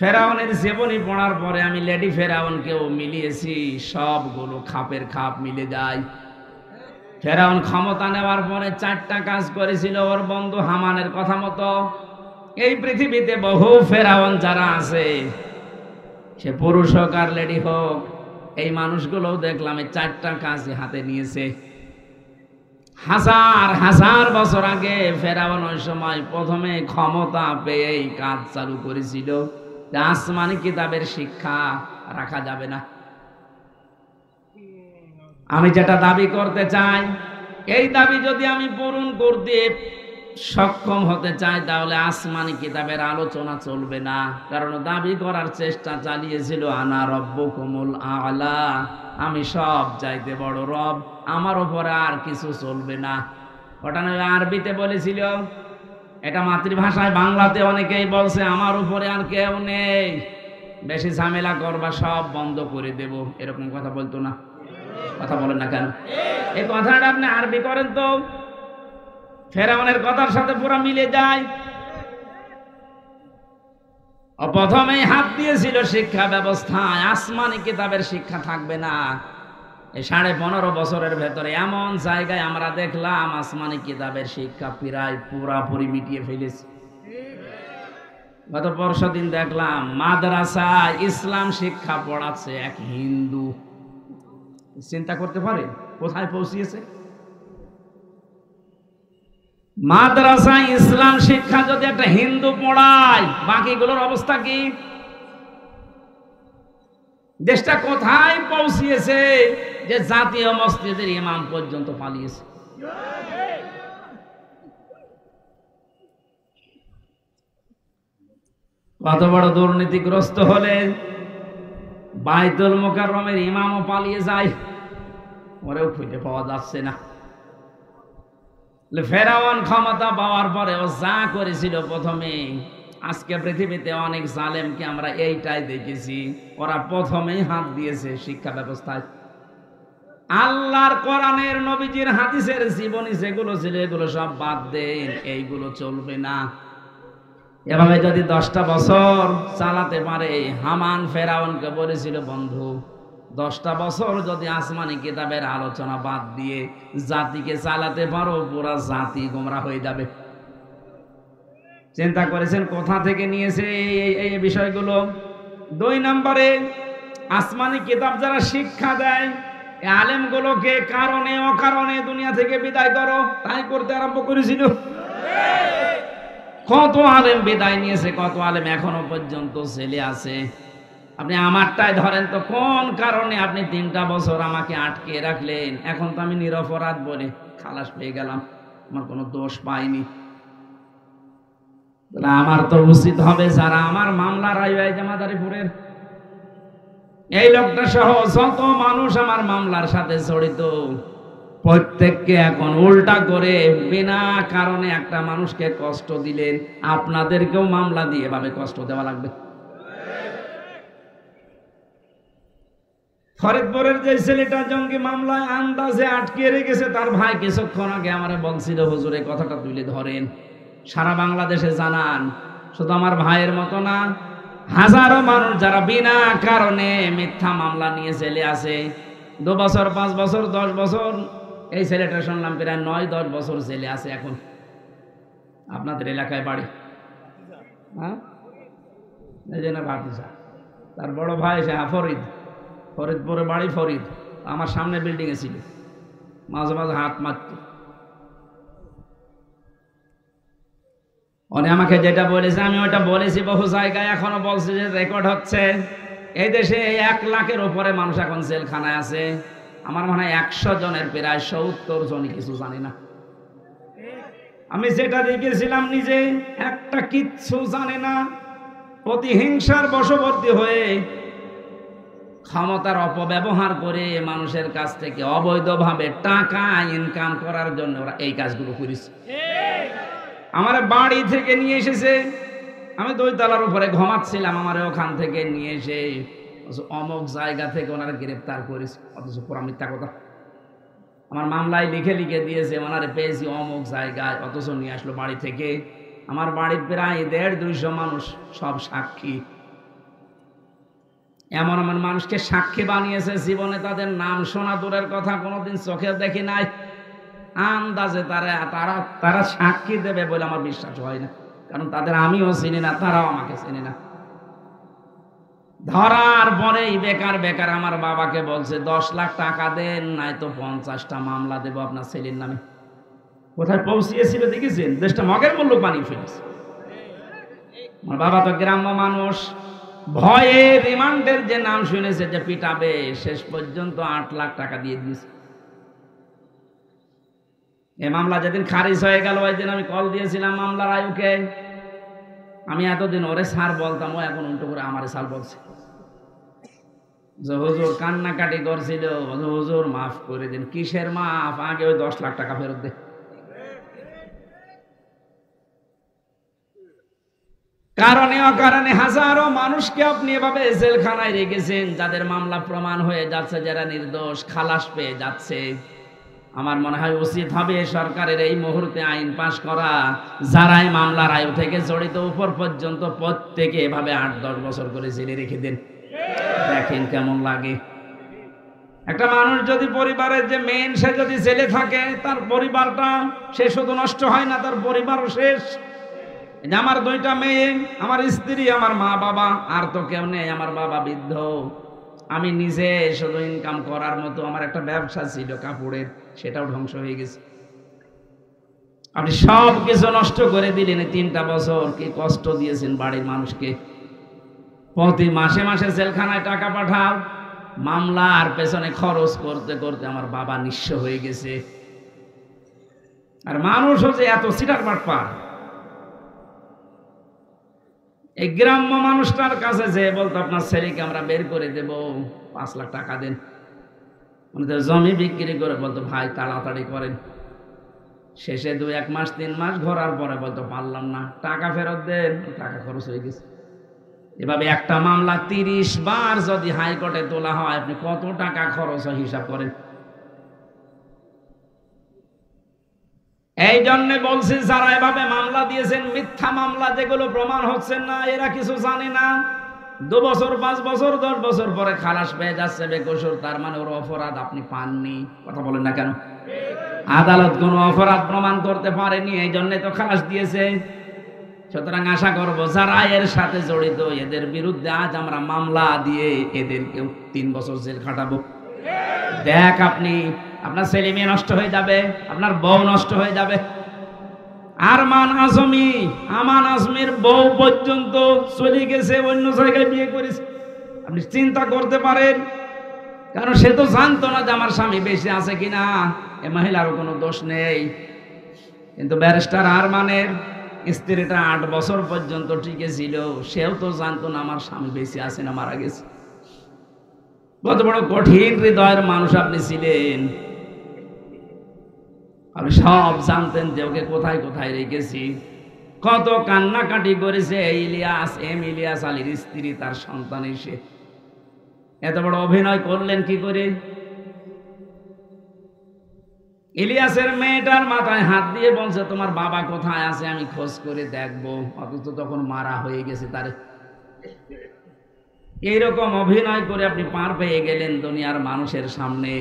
ফেরাউনের জীবনী পড়ার পরে আমি লেডি ফেরাউনকেও মিলিয়েছি, সবগুলো খাপের খাপ মিলে যায়। ফেরাউন ক্ষমতা নেওয়ার পরে 4টা কাজ করেছিল ওর বন্ধু হামানের কথা মতো। এই পৃথিবীতে বহু ফেরাউন যারা আছে, সে পুরুষ হোক আর লেডি হোক, এই মানুষগুলোও দেখলাম এই 4টা কাজ হাতে নিয়েছে। হাজার হাজার বছর আগে ফেরাউন ওই সময় প্রথমে ক্ষমতা পেয়ে এই কাজ চালু করেছিল। আসমানি কিতাবের শিক্ষা রাখা যাবে না। আমি যেটা দাবি করতে চাই, এই দাবি যদি আমি পূরণ করতে সক্ষম হতে চাই, তাহলে আসমানি কিতাবের আলোচনা চলবে না। কারণ দাবি করার চেষ্টা চালিয়েছিল আনা রব্বুকুমুল আ'লা, আমি সব চাইতে বড় রব, আমার উপরে আর কিছু চলবে না। ওটা নয় আরবিতে বলেছিল, এটা মাতৃভাষায় বাংলাতে অনেকেই বলছে আমার উপরে আর কেউ নেই, বেশি ঝামেলা করবা সব বন্ধ করে দেব, এরকম কথা বলতো না? কথা বলেন না কেন? এই কথাটা আপনি আরবি করেন তো, ফেরাউনের কথার সাথে পুরো মিলে যায়। প্রথমেই হাত দিয়েছিল শিক্ষা ব্যবস্থায়, আসমানি কিতাবের শিক্ষা থাকবে না। এই 15.5 বছরের ভেতরে এমন জায়গায় আমরা দেখলাম আসমানি কিতাবের শিক্ষা প্রায় পুরাপুরি মিটিয়ে ফেলেছে। গত পরশুদিন দেখলাম মাদ্রাসা ইসলাম শিক্ষা পড়াচ্ছে এক হিন্দু। চিন্তা করতে পারে কোথায় পৌঁছিয়েছে? মাদ্রাসা ইসলাম শিক্ষা যদি একটা হিন্দু পড়ায়, বাকিগুলোর অবস্থা কি? দেশটা কোথায় পৌঁছিয়েছে যে জাতীয় মসজিদের ইমাম পর্যন্ত পালিয়েছে। কত বড় দুর্নীতিগ্রস্ত হলে বাইতুল মুকাররমের ইমামও পালিয়ে যায়, ওরেও খুঁজে পাওয়া যাচ্ছে না। ফেরাউন ক্ষমতা পাওয়ার পরে ও যা করেছিল প্রথমে, আজকে পৃথিবীতে অনেক জালেমকে আমরা এইটাই দেখেছি, ওরা প্রথমেই হাত দিয়েছে শিক্ষা ব্যবস্থায়। আল্লাহর কোরআনের নবীজির হাদিসের জীবনী যেগুলো ছিল এগুলো সব বাদ দেন, এইগুলো চলবে না। এভাবে যদি 10টা বছর চালাতে পারে, হামান ফেরাউনকে বলেছিল বন্ধু 10টা বছর যদি আসমানি কিতাবের আলোচনা বাদ দিয়ে জাতিকে চালাতে পারো, পুরা জাতি গোমরাহ হয়ে যাবে। চিন্তা করেছেন কোথা থেকে নিয়েছে এই বিষয়গুলো? 2 নম্বরে, আসমানি কিতাব যারা শিক্ষা দেয়, এই আলেমগুলোকে কারণে অকারণে দুনিয়া থেকে বিদায় করো, তাই করতে আরম্ভ করেছিল। কত আলেম বিদায় নিয়েছে, কত আলেম এখনো পর্যন্ত ছেলে আছে। আপনি আমারটাই ধরেন তো, কোন কারণে আপনি 3টা বছর আমাকে আটকে রাখলেন? এখন তো আমি নিরপরাধ বলে খালাস পেয়ে গেলাম, আমার কোনো দোষ পাইনি। আমার তো উচিত হবে যারা আমার মামলা রায় যে মাদারীপুরের এই লোকটা সহ যত মানুষ আমার মামলার সাথে জড়িত, প্রত্যেককে এখন উল্টা করে বিনা কারণে একটা মানুষকে কষ্ট দিলেন, আপনাদেরকেও মামলা দিয়ে এভাবে কষ্ট দেওয়া লাগবে। ফরিদপুরের যে ছেলেটা জঙ্গি মামলায় আন্দাজে আটকে রেখেছে, তার ভাই কিছুক্ষণ আগে আমারে বলছিল হুজুর এই কথাটা তুলে ধরেন, সারা বাংলাদেশে জানান। শুধু আমার ভাইয়ের মতো না, হাজারো মানুষ যারা বিনা কারণে মিথ্যা মামলা নিয়ে জেলে আছে, 2 বছর 5 বছর 10 বছর। এই ছেলেটা শুনলাম প্রায় 9-10 বছর জেলে আছে এখন। আপনাদের এলাকায় বাড়ি? হ্যাঁ, এই জন্য ভাতিজা, তার বড় ভাই সে ফরিদপুরে বাড়ি। ফরিদ আমার সামনে বিল্ডিং এ ছিল, মাঝে মাঝে হাত মারত। উনি আমাকে যেটা বলেছে আমি ওটা বলেছি বহু জায়গায়, এখনো বলছে যে রেকর্ড হচ্ছে। এই দেশে 1 লাখের উপরে মানুষ এখন জেলখানায় আছে। আমার মনে হয় 100 জনের প্রায় 70 জনই কিছু জানি না। আমি যেটা দেখেছিলাম নিজে, একটা কিচ্ছু জানে না, প্রতিহিংসার বশবর্তী হয়ে ক্ষমতার অপব্যবহার করে মানুষের কাছ থেকে অবৈধভাবে টাকা ইনকাম করার জন্য ওরা এই কাজগুলো করেছে। আমার বাড়ি থেকে নিয়ে এসেছে, আমি 2 তলার উপরে ঘুমাচ্ছিলাম, আমার ওখান থেকে নিয়ে এসে অমুক জায়গা থেকে ওনারা গ্রেফতার করেছে, অথচ পুরা মিথ্যা কথা। আমার মামলায় লিখে লিখে দিয়েছে ওনারে পেয়েছি অমুক জায়গায়, অথচ নিয়ে আসলো বাড়ি থেকে। আমার বাড়ির প্রায় 150-200 মানুষ, সব সাক্ষী। এমন এমন মানুষকে সাক্ষী বানিয়েছে, জীবনে তাদের নাম শোনা দূরের কথা, কোনোদিন চোখে দেখি নাই। আন্দাজে তারা সাক্ষী দেবে বলে আমার বিশ্বাস হয় না, কারণ তাদের আমিও চিনি না, তারাও আমাকে চিনি না। ধরার পরেই বেকার বেকার আমার বাবাকে বলছে 10 লাখ টাকা দেন, নাই তো 50টা মামলা দেবো আপনার ছেলের নামে। কোথায় পৌঁছিয়েছিল দেখেছেন? দেশটা মগের মূল্য বানিয়ে ফেলেছে। আমার বাবা তো গ্রাম্য মানুষ, ভয়ে রিমান্ডের যে নাম শুনেছে যে পিটাবে, শেষ পর্যন্ত 8 লাখ টাকা দিয়ে দিয়েছে। এই মামলা যেদিন খারিজ হয়ে গেল, ওই দিন আমি কল দিয়েছিলাম মামলার আয়ুকে। আমি এতদিন ওরে স্যার বলতাম, ও এখন উল্টো করে আমারে স্যার বলছে। যে হুজুর কান্নাকাটি করছিল, হুজুর মাফ করে দিন। কিসের মাফ? আগে ওই 10 লাখ টাকা ফেরত দে। কারণে অকারণে হাজারো মানুষকে আপনি এভাবে জেলখানায় রেখেছেন, যাদের মামলা প্রমাণ হয়ে যাচ্ছে, যারা নির্দোষ খালাস পেয়ে যাচ্ছে। আমার মনে হয় উচিত হবে সরকারের এই মুহূর্তে আইন পাশ করা, যারাই মামলার আয়ু থেকে জড়িত উপর পর্যন্ত প্রত্যেকে এভাবে 8-10 বছর করে জেলে রেখে দেন। দেখেন কেমন লাগে। একটা মানুষ যদি পরিবারের যে মেন, সে যদি জেলে থাকে, তার পরিবারটা সে শুধু নষ্ট হয় না, তার পরিবারও শেষ। আমার 2টা মেয়ে, আমার স্ত্রী, আমার মা বাবা, আর তো কেউ নেই। আমার বাবা বৃদ্ধ, আমি নিজে শুধু ইনকাম করার মতো আমার একটা ব্যবসা ছিল কাপড়ের, সেটাও ধ্বংস হয়ে গেছে। আপনি সব কিছু নষ্ট করে দিলেন। 3টা বছর কি কষ্ট দিয়েছেন বাড়ির মানুষকে। প্রতি মাসে মাসে জেলখানায় টাকা পাঠাও, মামলার পেছনে খরচ করতে করতে আমার বাবা নিঃস্ব হয়ে গেছে। আর মানুষও যে এত সিটার বাটপার। এই গ্রাম্য মানুষটার কাছে যে বলতো আপনার ছেলেকে আমরা বের করে দেব, 5 লাখ টাকা দেন। জমি বিক্রি করে বলতো ভাই তাড়াতাড়ি করেন। শেষে 2-1 মাস 3 মাস ঘোরার পরে বলতো পারলাম না, টাকা ফেরত দেন। টাকা খরচ হয়ে গেছে। এভাবে একটা মামলা 30 বার যদি হাইকোর্টে তোলা হয়, আপনি কত টাকা খরচ হয় হিসাব করেন। এই জন্য বলছি, যারা এভাবে মামলা দিয়েছেন, মিথ্যা মামলা যেগুলো প্রমাণ হচ্ছে না, এরা কিছু জানে না। 2 বছর 5 বছর 10 বছর পরে খালাস পেয়ে যাচ্ছে বেকসুর, তার মানে ওর অপরাধ আপনি পাননি। কথা বলেন না কেন? আদালত কোনো অপরাধ প্রমাণ করতে পারেনি, এই জন্য তো খালাস দিয়েছে। সুতরাং আশা করব যারা এর সাথে জড়িত, এদের বিরুদ্ধে আজ আমরা মামলা দিয়ে এদেরকেও 3 বছর জেল খাটাবো। দেখ, আপনার ছেলে মেয়ে নষ্ট হয়ে যাবে, আপনার বউ নষ্ট হয়ে যাবে। আরমান আজমির বউ পর্যন্ত চলে গেছে, অন্য জায়গায় বিয়ে করেছে। আপনি চিন্তা করতে পারেন, কারণ সে তো জানতো না যে আমার স্বামী বেশি আছে কিনা। এ মহিলারও কোনো দোষ নেই, কিন্তু ব্যারিস্টার আরমানের স্ত্রীটা 8 বছর পর্যন্ত টিকে ছিল। সেও তো জানতো না আমার স্বামী বেশি আছে না মারা গেছে। কত বড় কঠিন হৃদয়ের মানুষ আপনি ছিলেন। আপনি সব জানতেন যে ওকে কোথায় কোথায় রেখেছি। কত কান্নাকাটি করেছে ইলিয়াস আলীর স্ত্রী, তার সন্তান এসে। এত বড় অভিনয় করলেন কি করে? ইলিয়াসের মেয়েটার মাথায় হাত দিয়ে বলছে তোমার বাবা কোথায় আছে, আমি খোঁজ করে দেখবো। অথচ তখন মারা হয়ে গেছে তারে। এইরকম অভিনয় করে আপনি পার পেয়ে গেলেন দুনিয়ার মানুষের সামনে।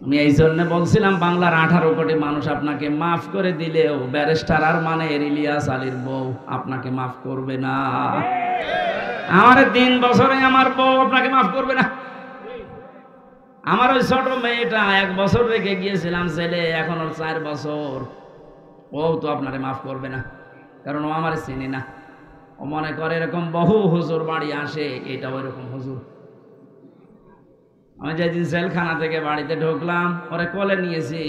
আমি এই জন্য বলছিলাম, বাংলার 18 কোটি মানুষ আপনাকে মাফ করে দিলেও ব্যারিস্টার আরমানের ইলিয়াস আলীর বউ আপনাকে মাফ করবে না। আমার 3 বছরে আমার বউ আপনাকে মাফ করবে না। আমার ওই ছোট মেয়েটা 1 বছর রেখে গিয়েছিলাম ছেলে, এখন ওর 4 বছর। ও তো আপনারে মাফ করবে না, কারণ ও আমার চিনি না। ও মনে করে এরকম বহু হুজুর বাড়ি আসে, এটা ওইরকম হুজুর। আমি যেদিন জেলখানা থেকে বাড়িতে ঢুকলাম, ওরে কোলে নিয়েছি,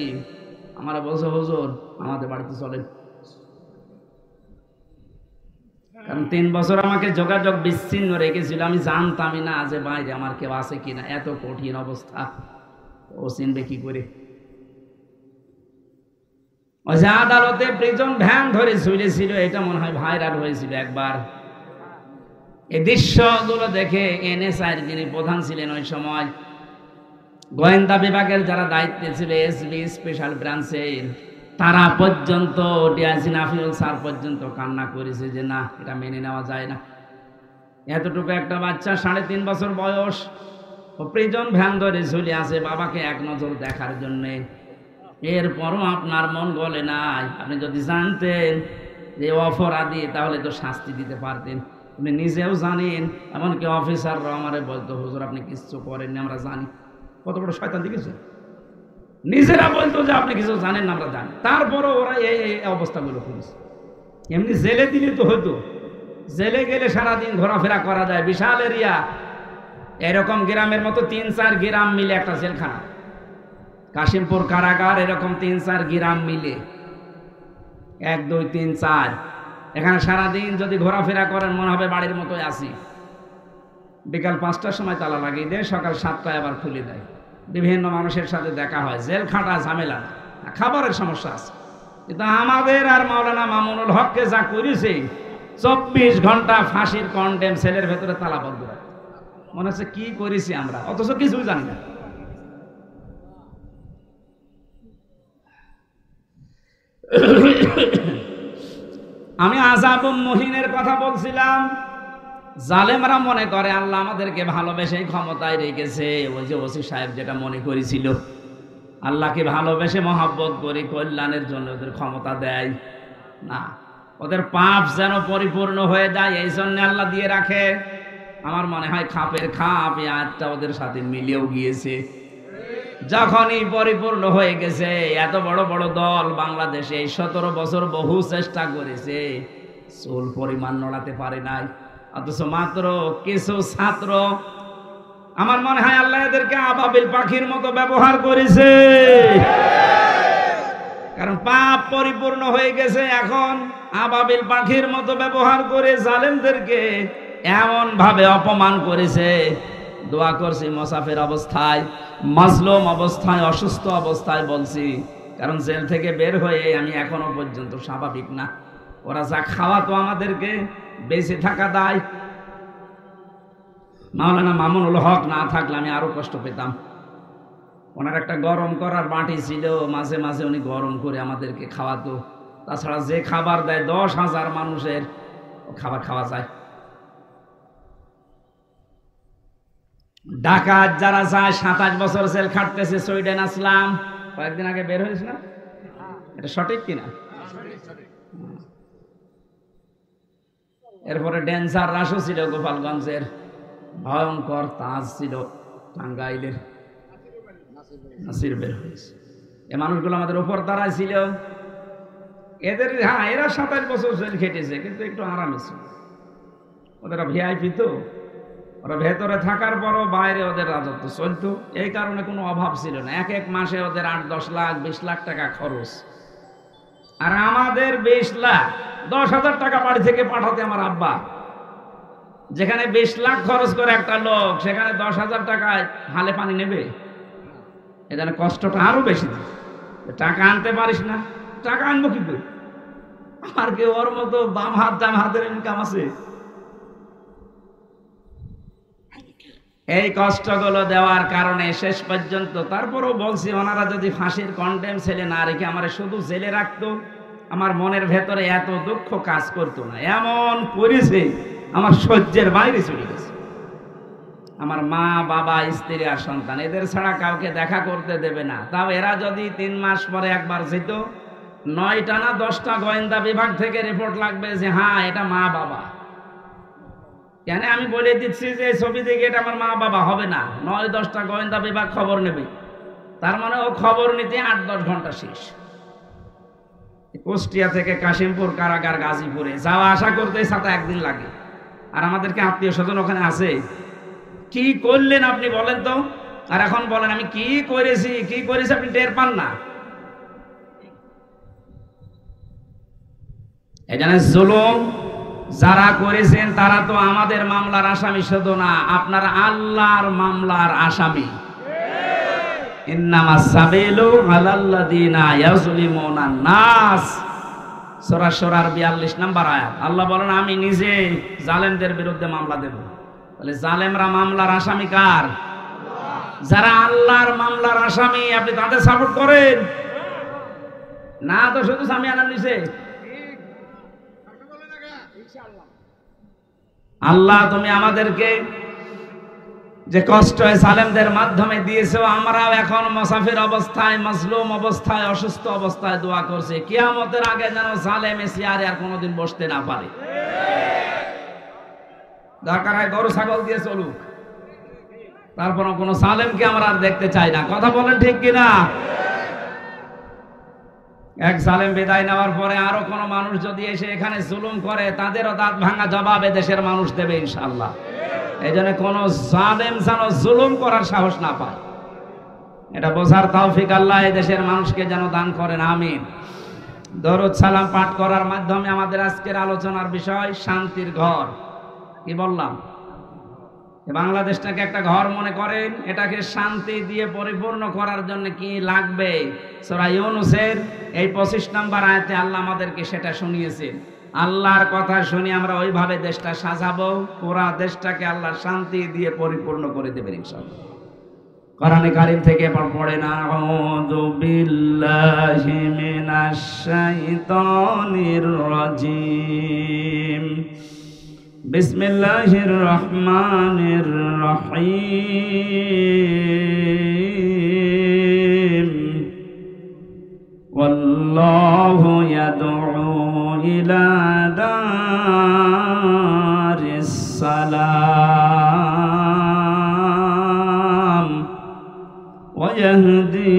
আমার বলছে হুজুর আমাদের বাড়িতে চলেন। কারণ 3 বছর আমাকে যোগাযোগ বিচ্ছিন্ন রেখেছিল। আমি জানতামই না যে বাইরে আমার কেউ আছে কিনা। এত কঠিন অবস্থা, ও চিনবে কি করে? ওই যে আদালতে প্রিজন ভ্যান ধরে ঝুলেছিল, এটা মনে হয় ভাইরাল হয়েছিল একবার। এই দৃশ্যগুলো দেখে এনএসআইর যিনি প্রধান ছিলেন ওই সময়, গোয়েন্দা বিভাগের যারা দায়িত্বে ছিল, এসবি স্পেশাল ব্রাঞ্চের, তারা পর্যন্ত, ডিআইজি নাফিউল স্যার পর্যন্ত কান্না করেছে যে না, এটা মেনে নেওয়া যায় না। এতটুকু একটা বাচ্চা 3.5 বছর বয়স, ও প্রিজন ভ্যান ধরে ঝুলে আছে বাবাকে এক নজর দেখার জন্যে। এরপরও আপনার মন গলে নাই। আপনি যদি জানতেন যে অপরাধী, তাহলে তো শাস্তি দিতে পারতেন। আপনি নিজেও জানেন, এমনকি অফিসাররা আমারে বলতো, হুজুর আপনি কিছু করেননি, আমরা জানি। কত বড় শয়তান দেখেছেন? নিজেরা বলতো যে আপনি কিছু জানেন না, আমরা জানি। তারপরও ওরা এই অবস্থাগুলো করেছে। এমনি জেলে দিলে তো হতো, জেলে গেলে সারাদিন ঘোরাফেরা করা যায়, বিশাল এরিয়া। এরকম গ্রামের মতো 3-4 গ্রাম মিলে একটা জেলখানা, কাশিমপুর কারাগার, এরকম 3-4 গ্রাম মিলে 1, 2, 3, 4। এখানে সারাদিন যদি ঘোরাফেরা করেন মনে হবে বাড়ির মতোই আছি। বিকাল 5টার সময় তালা লাগিয়ে দেয়, সকাল 7টায় আবার খুলে দেয়। বিভিন্ন মানুষের সাথে দেখা হয়। জেলখানা ঝামেলা না, খাবারের সমস্যা আছে। কিন্তু আমাদের আর মাওলানা মামুনুল হককে যা করেছে, 24 ঘন্টা ফাঁসির কন্ডেম সেলের ভেতরে তালাবদ্ধ রাখে। মনে হচ্ছে কি করেছি আমরা, অথচ কিছুই জানি না। আমি আযাবুম মুহিনের কথা বলছিলাম। জালেমরা মনে করে আল্লাহ আমাদেরকে ভালোবেসে ক্ষমতায় রেখেছে। ওই যে ওসি সাহেব যেটা মনে করেছিল, আল্লাহকে ভালোবেসে মহব্বত করে কল্যাণের জন্য ওদের ক্ষমতা দেয় না। ওদের পাপ যেন পরিপূর্ণ হয়ে যায়, এই জন্য আল্লাহ দিয়ে রাখে। আমার মনে হয় খাপের খাপ এই আয়াতটা ওদের সাথে মিলেও গিয়েছে। যখনই পরিপূর্ণ হয়ে গেছে, এত বড় বড় দল বাংলাদেশে 17 বছর বহু চেষ্টা করেছে, চুল পরিমাণ নড়াতে পারে নাই। অথচ মাত্র কিছু ছাত্র, আমার মনে হয় আল্লাহ এদেরকে আবাবিল পাখির মতো ব্যবহার করেছে। কারণ পাপ পরিপূর্ণ হয়ে গেছে, এখন আবাবিল পাখির মতো ব্যবহার করে জালেমদেরকে এমন ভাবে অপমান করেছে। দোয়া করছি মুসাফির অবস্থায়, মাজলুম অবস্থায়, অসুস্থ অবস্থায় বলছি, কারণ জেল থেকে বের হয়ে আমি এখনো পর্যন্ত স্বাভাবিক না। ওরা যা খাওয়াতো আমাদেরকে, বেঁচে থাকা দায়। মাওলানা মামুনুল হক না থাকলে আমি আরো কষ্ট পেতাম। ওনার একটা গরম করার বাটি ছিল, মাঝে মাঝে উনি গরম করে আমাদেরকে খাওয়াতো। তাছাড়া যে খাবার দেয় 10,000 মানুষের খাবার খাওয়া যায়। ডাকাত যারা যায় 27 বছর জেল খাটতেছে, সুইডেন আসলাম, কয়েকদিন আগে বের হয়েছে না? এটা সঠিক কিনা? এরপরে ডেন্সার রাসও ছিল গোপালগঞ্জের, ভয়ঙ্কর তাজ ছিল টাঙ্গাইলের, নাসির বের হয়েছে। এই মানুষগুলো আমাদের উপর দাঁড়ায় ছিল। এদের এরা 27 বছর জেল খেটেছে, কিন্তু একটু আরামে ছিল। ওদের ভিআইপি তো, ওরা ভেতরে থাকার পরও বাইরে ওদের রাজত্ব চলতো। এই কারণে কোনো অভাব ছিল না। এক মাসে ওদের 8-10 লাখ 20 লাখ টাকা খরচ, আর আমাদের 20 লাখ 10,000 টাকা বাড়ি থেকে পাঠাতে আমার আব্বা। যেখানে 20 লাখ খরচ করে একটা লোক, সেখানে 10,000 টাকায় হালে পানি নেবে? এখানে কষ্টটা আরো বেশি। টাকা আনতে পারিস না, টাকা আনবো কি করে? আর কি ওর মতো বাম হাত ডান হাতের ইনকাম আছে? এই কষ্টগুলো দেওয়ার কারণে শেষ পর্যন্ত, তারপরও বলছি, ওনারা যদি ফাঁসির কন্ডেম ছেলে না রেখে আমার শুধু জেলে রাখতো, আমার মনের ভেতরে এত দুঃখ কাজ করতো না। এমন করেছে আমার সহ্যের বাইরে চলে গেছে। আমার মা, বাবা, স্ত্রী আর সন্তান, এদের ছাড়া কাউকে দেখা করতে দেবে না। তাও এরা যদি 3 মাস পরে একবার যেত, 9টা না 10টা গোয়েন্দা বিভাগ থেকে রিপোর্ট লাগবে যে হ্যাঁ এটা মা বাবা। কেন আমি বলে দিচ্ছি যে ছবি দেখে এটা আমার মা বাবা হবে না, 9-10টা গোয়েন্দা বিভাগ খবর নেবে। তার মানে ও খবর নিতে 8-10 ঘন্টা শেষ। কুষ্টিয়া থেকে কাশিমপুর কারাগার গাজীপুরে যাওয়া আসা করতে 7 দিন লাগে। আর আমাদেরকে আত্মীয় স্বজন ওখানে আছে। কি করলেন আপনি বলেন তো? আর এখন বলেন আমি কি করেছি আপনি টের পান না? এখানে জুলুম যারা করেছেন তারা তো আমাদের মামলার আসামি শুধু না, আপনার আল্লাহর মামলার আসামি। ইন্নামাস সাবিলু আলাল্লাযিনা ইয়াজলিমুনা নাস, সূরা শুরার 42 নম্বর আয়াত। আল্লাহ বলেন আমি নিজে জালেমদের বিরুদ্ধে মামলা দেব। তাহলে জালেমরা মামলার আসামি কার? যারা আল্লাহর মামলার আসামি, আপনি তাদের সাপোর্ট করেন না তো শুধু সামিয়ানার নিচে। আল্লাহ তুমি আমাদেরকে যে কষ্ট সালেমদের মাধ্যমে দিয়েছো, আমরাও এখন মুসাফির অবস্থায়, মাজলুম অবস্থায়, অসুস্থ অবস্থায় দোয়া করছি কিয়ামতের আগে যেন সালেম চেয়ারে আর কোনোদিন বসতে না পারে। দরকার হয় গরু ছাগল দিয়ে চলুক, তারপর কোনো সালেমকে আমরা আর দেখতে চাই না। কথা বলেন ঠিক কিনা? এক সালেম বিদায় নেওয়ার পরে আরো কোনো মানুষ যদি এসে এখানে জুলুম করে, তাদেরও দাঁত ভাঙা জবাব দেশের মানুষ দেবে ইনশাআল্লাহ। এই জন্য কোন জালেম যেন জুলুম করার সাহস না পায়, এটা বোঝার তৌফিক আল্লাহ এই দেশের মানুষকে যেন দান করেন, আমিন। দরুদ সালাম পাঠ করার মাধ্যমে আমাদের আজকের আলোচনার বিষয় শান্তির ঘর। কি বললাম? বাংলাদেশটাকে একটা ঘর মনে করেন, এটাকে শান্তি দিয়ে পরিপূর্ণ করার জন্য কি লাগবে? সূরা ইউনূসের এই 25 নম্বর আয়াতে আল্লাহ আমাদেরকে সেটা শুনিয়েছেন। আল্লাহর কথা শুনি আমরা ওইভাবে দেশটা সাজাবো, পুরা দেশটাকে আল্লাহ শান্তি দিয়ে পরিপূর্ণ করে দেবেন ইনশাআল্লাহ। কোরআনে কারীম থেকে পড়েন, আউযু বিল্লাহি মিনাশ শাইতানির রাজীম, বিসমিল্লাহির রহমানির রহিম, ওয়াল্লাহু ইয়াদউ ইলা দারিস সালাম ওয়া ইয়াহদি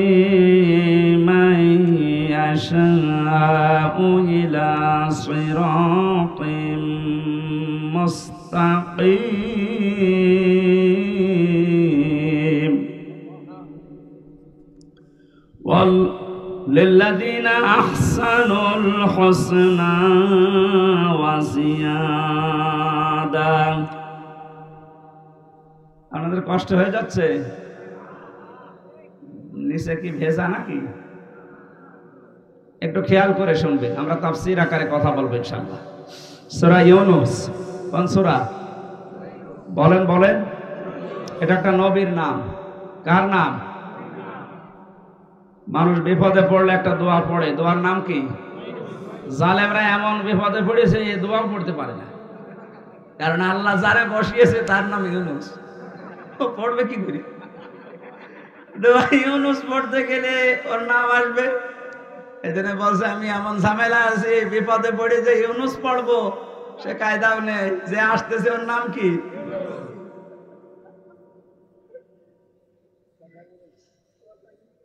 মান ইয়াশাউ ইলা সিরাতিম মুস্তাকিম, লিল্লাযীনা আহসানুল হুসনা ওয়া জিয়াদা। আপনাদের কষ্ট হয়ে যাচ্ছে? নিচে কি ভেজা নাকি? একটু খেয়াল করে শুনবেন, আমরা তাফসীর আকারে কথা বলবো ইনশাআল্লাহ। সূরা ইউনূস, কোন সূরা? বলেন বলেন। এটা একটা নবীর নাম। কার নাম? মানুষ বিপদে পড়লে একটা দোয়া পড়ে, দোয়ার নাম কি? জালেমরা এমন বিপদে পড়েছে এই দোয়াও পড়তে পারে না, কারণ আল্লাহ যারে বসিয়েছে তার নাম ইউনূস। ও পড়বে কি করে? দোয়া ইউনূস পড়তে গেলে ওর নাম আসবে। এজন্য বলছে আমি এমন ঝামেলা আছি, বিপদে পড়ে যে ইউনূস পড়বো সে কায়দাও নেই, যে আসতেছে ওর নাম কি?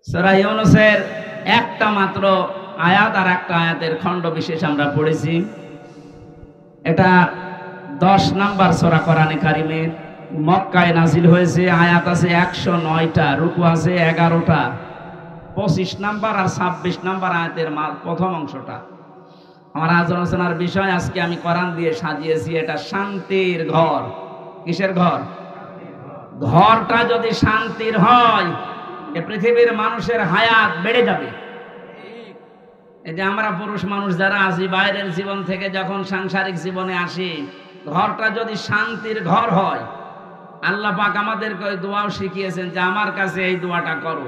সূরা ইউনূসের একটা মাত্র আয়াত আর একটা আয়াতের খণ্ড বিশেষ আমরা পড়েছি। এটা 10 নাম্বার সূরা কোরআনে কারীমের, মক্কায় নাজিল হয়েছে। আয়াত আছে 109টা, রুকু আছে 11টা। 25 নাম্বার আর 26 নাম্বার আয়াতের প্রথম অংশটা আমার আলোচনার বিষয়। আজকে আমি কোরআন দিয়ে সাজিয়েছি, এটা শান্তির ঘর। কিসের ঘর? ঘরটা যদি শান্তির হয়, এ পৃথিবীর মানুষের হায়াত বেড়ে যাবে। এই যে আমরা পুরুষ মানুষ যারা আছি, বাইরের জীবন থেকে যখন সাংসারিক জীবনে আসি, ঘরটা যদি শান্তির ঘর হয়, আল্লাহ পাক আমাদেরকে ওই দোয়াও শিখিয়েছেন যে আমার কাছে এই দোয়াটা করো,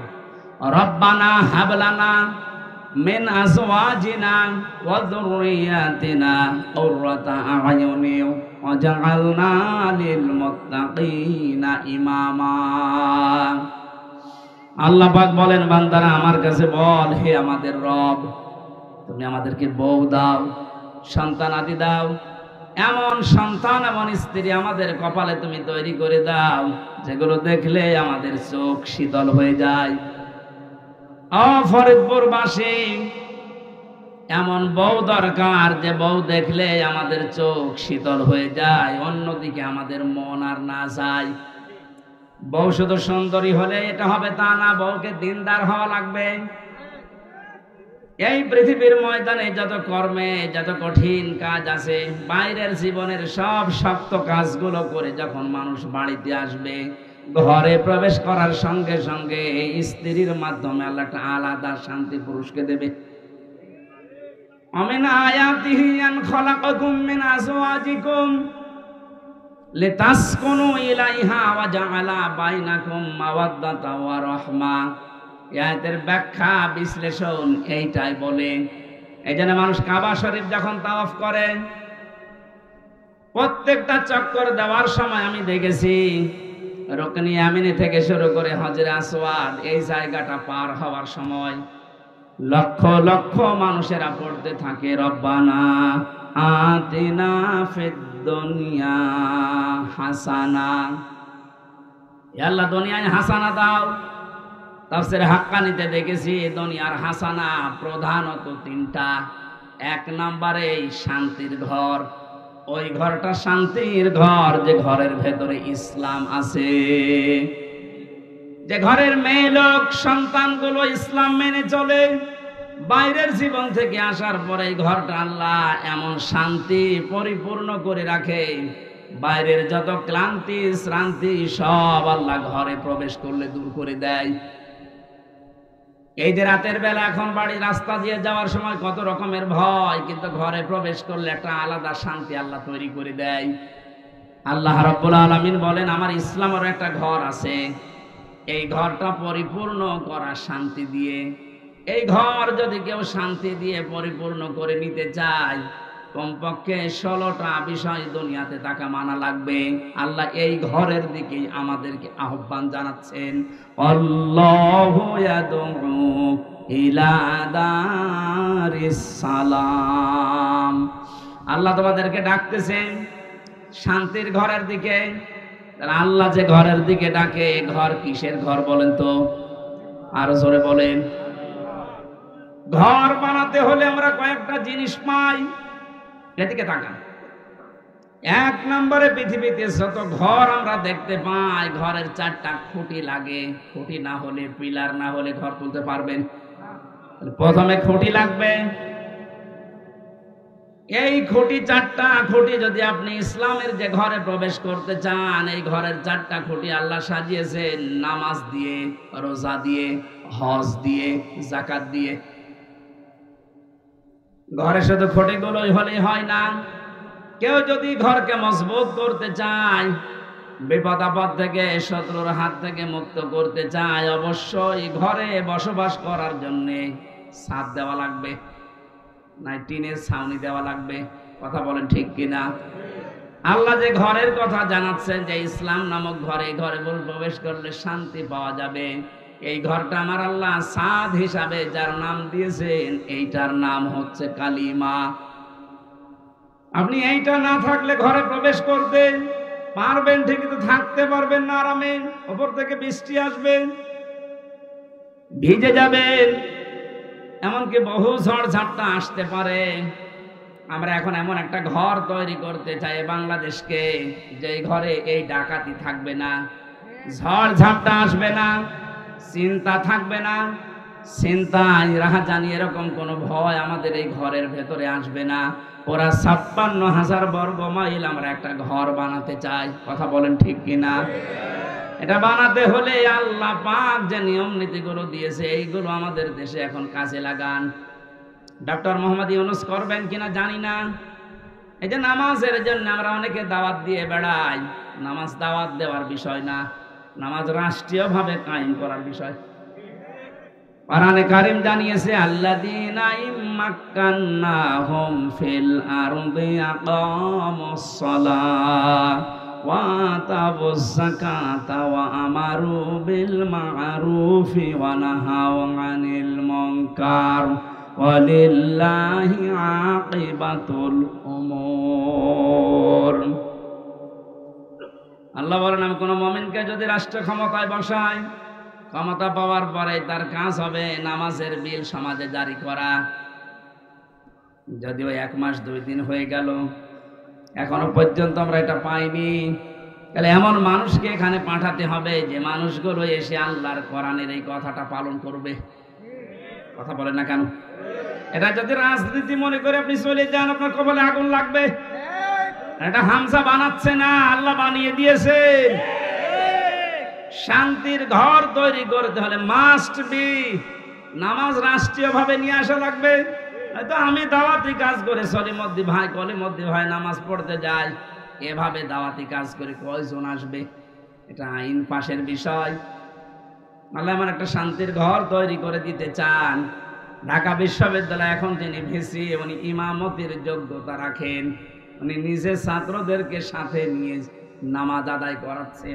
রব্বানা হাবলানা মিন আজওয়াজিনা ওয়া যুররিয়াতিনা কুররাতা আ'য়ুনি ওয়াজআলনা লিল মুত্তাকিনা ইমামা। আল্লাহ পাক বলেন, বান্দারা আমার কাছে বল, হে আমাদের রব, তুমি আমাদেরকে বউ দাও, সন্তান আদি দাও, এমন সন্তান এমন স্ত্রী আমাদের কপালে তুমি তৈরি করে দাও যেগুলো দেখলে আমাদের চোখ শীতল হয়ে যায়। ফরিদপুরবাসী এমন বউ দরকার যে বউ দেখলে আমাদের চোখ শীতল হয়ে যায়, অন্যদিকে আমাদের মন আর না যায়। বউ শুধু সুন্দরী হলে এটা হবে তা না, বউকে দিনদার হওয়া লাগবে। এই পৃথিবীর ময়দানে যত কর্মে যত কঠিন কাজ আছে, বাইরের জীবনের সব শক্ত কাজগুলো করে যখন মানুষ বাড়িতে আসবে, ঘরে প্রবেশ করার সঙ্গে সঙ্গে এই স্ত্রীর মাধ্যমে আল্লাহ একটা আলাদা শান্তি পুরুষকে দেবে। আমিন আয়াতিহি আন খালাকাকুম মিন আজওয়াজিকুম লিতাসকুনু ইলাইহা ওয়া জাআলা বাইনাকুম মাওয়াদ্দাতা ওয়া রাহমা। আয়াতের ব্যাখ্যা বিশ্লেষণ এইটাই বলে। এই জন্য মানুষ কাবা শরীফ যখন তাওয়াফ করে, প্রত্যেকটা চক্কর দেওয়ার সময় আমি দেখেছি রুকনি ইয়ামিনী থেকে শুরু করে হজরে আসওয়াদ এই জায়গাটা পার হওয়ার সময় লক্ষ লক্ষ মানুষেরা পড়তে থাকে রব্বানা আতিনা ফিদ দুনিয়া হাসানা, হে আল্লাহ দুনিয়ায় হাসানা দাও। তাফসীর হাক্কানিতে দেখেছি দুনিয়ার হাসানা প্রধানত তিনটা। এক নম্বরে শান্তির ঘর, ওই ঘরটা শান্তির ঘর যে ঘরের ভেতরে ইসলাম আছে, যে ঘরের মেয়ে লোক সন্তানগুলো ইসলাম মেনে চলে। বাইরের জীবন থেকে আসার পরে এই ঘরটা আল্লাহ এমন শান্তি পরিপূর্ণ করে রাখে, বাইরের যত ক্লান্তি শ্রান্তি সব আল্লাহ ঘরে প্রবেশ করলে দূর করে দেয়। এই যে রাতের বেলা এখন বাড়ি রাস্তা দিয়ে যাওয়ার সময় কত রকমের ভয়, কিন্তু ঘরে প্রবেশ করলে একটা আলাদা শান্তি আল্লাহ তৈরি করে দেয়। আল্লাহ রাব্বুল আলামিন বলেন আমার ইসলামের একটা ঘর আছে, এই ঘরটা পরিপূর্ণ করা শান্তি দিয়ে। এই ঘর যদি কেউ শান্তি দিয়ে পরিপূর্ণ করে নিতে চায়, কমপক্ষে 16টা বিষয় দুনিয়াতে তাকে মানা লাগবে। আল্লাহ এই ঘরের দিকে আমাদেরকে আহ্বান জানাচ্ছেন, আল্লাহু ইয়াদউ ইলা দারিস সালাম। আল্লাহ তোমাদেরকে ডাকতেছেন শান্তির ঘরের দিকে। আল্লাহ যে ঘরের দিকে ডাকে, ঘর কিসের ঘর বলেন তো? আরো জোরে বলেন। ঘর বানাতে হলে আমরা কয়েকটা জিনিস পাই, এদিকে তাকান। এক নম্বরে পৃথিবীতে যত ঘর আমরা দেখতে পাই, ঘরের 4টা খুঁটি লাগে। খুঁটি না হলে, পিলার না হলে ঘর তুলতে পারবেন? প্রথমে খুঁটি লাগবে। এই খুঁটি 4টা খুঁটি যদি আপনি ইসলামের যে ঘরে প্রবেশ করতে চান, এই ঘরের 4টা খুঁটি আল্লাহ সাজিয়েছেন নামাজ দিয়ে, রোজা দিয়ে, হজ দিয়ে, যাকাত দিয়ে। ঘরে শুধু খুঁটিগুলোই হলেই হয় না, কেউ যদি ঘরকে মজবুত করতে চায়, বিপদ আপদ থেকে শত্রুর হাত থেকে মুক্ত করতে চায়, অবশ্যই ঘরে বসবাস করার জন্য ছাদ দেওয়া লাগবে, না টিনের ছাউনি দেওয়া লাগবে। কথা বলেন ঠিক কিনা? আল্লাহ যে ঘরের কথা জানাচ্ছেন যে ইসলাম নামক ঘরে, ঘরে প্রবেশ করলে শান্তি পাওয়া যাবে। এই ঘরটা আমার আল্লাহ ছাদ হিসাবে যার নাম দিয়েছেন, এইটার নাম হচ্ছে কালিমা। আপনি এইটা না থাকলে ঘরে প্রবেশ করতে পারবেন ঠিকই, তো থাকতে পারবেন না আরামে। ওপর থেকে বৃষ্টি আসবে, ভিজে যাবেন, এমনকি বহু ঝড় ঝাপটা আসতে পারে। আমরা এখন এমন একটা ঘর তৈরি করতে চাই বাংলাদেশকে, যে ঘরে এই ডাকাতি থাকবে না, ঝড় ঝাপটা আসবে না, চিন্তা থাকবে না, চিন্তায় রাহাজানি এরকম কোনো ভয় আমাদের এই ঘরের ভেতরে আসবে না। ওরা 56,000 বর্গ মাইল আমরা একটা ঘর বানাতে চাই। কথা বলেন ঠিক কিনা? এটা বানাতে হলে আল্লাহ পাক যে নিয়ম নীতিগুলো দিয়েছে, এইগুলো আমাদের দেশে এখন কাজে লাগান। ডক্টর মোহাম্মদ ইউনূস করবেন কিনা জানি না। এই যে নামাজের জন্য আমরা অনেকে দাওয়াত দিয়ে বেড়াই, নামাজ দাওয়াত দেওয়ার বিষয় না, নামাজ রাষ্ট্রীয়ভাবে কায়েম করার বিষয়। কোরআনে কারীম জানিয়েছে, আল্লাযীনা ইম্মাক্কান্নাহুম ফিল আরদি আকামুস সালাহ ওয়া আতাবুজ যাকাতা ওয়া আমারু বিল মা'রুফি ওয়া নাহাউ আনিল মুনকার ওয়ালিল্লাহি আকিবাতুল উমুর। আল্লাহ বলেন, আমি কোন মুমিনকে যদি রাষ্ট্র ক্ষমতায় বসাই, ক্ষমতা পাওয়ার পরে তার কাজ হবে নামাজের বিল সমাজে জারি করা। যদিও 1 মাস 2 দিন হয়ে গেল, এখনো পর্যন্ত আমরা এটা পাইনি। তাহলে এমন মানুষকে এখানে পাঠাতে হবে যে মানুষগুলো এসে আল্লাহর কোরআনের এই কথাটা পালন করবে। কথা বলেন না কেন? এটা যদি রাজনীতি মনে করে আপনি চলে যান, আপনার কপালে আগুন লাগবে। এটা হামজা বানাচ্ছে না, আল্লাহ বানিয়ে দিয়েছেন। শান্তির ঘর তৈরি করতে হলে মাস্ট বি নামাজ রাষ্ট্রীয়ভাবে নিয়ে আসা লাগবে। হয়তো আমি দাওয়াতি কাজ করে সলিমদ্দি ভাই কলিমদ্দি ভাই নামাজ পড়তে যাই, এভাবে দাওয়াতি কাজ করে কয়জন আসবে? এটা আইন পাশের বিষয়। আল্লাহ আমার একটা শান্তির ঘর তৈরি করে দিতে চান। ঢাকা বিশ্ববিদ্যালয় এখন যিনি ভিসি, উনি ইমামতির যোগ্যতা রাখেন। উনি নিজে ছাত্রদেরকে সাথে নিয়ে নামাজ আদায় করাচ্ছে।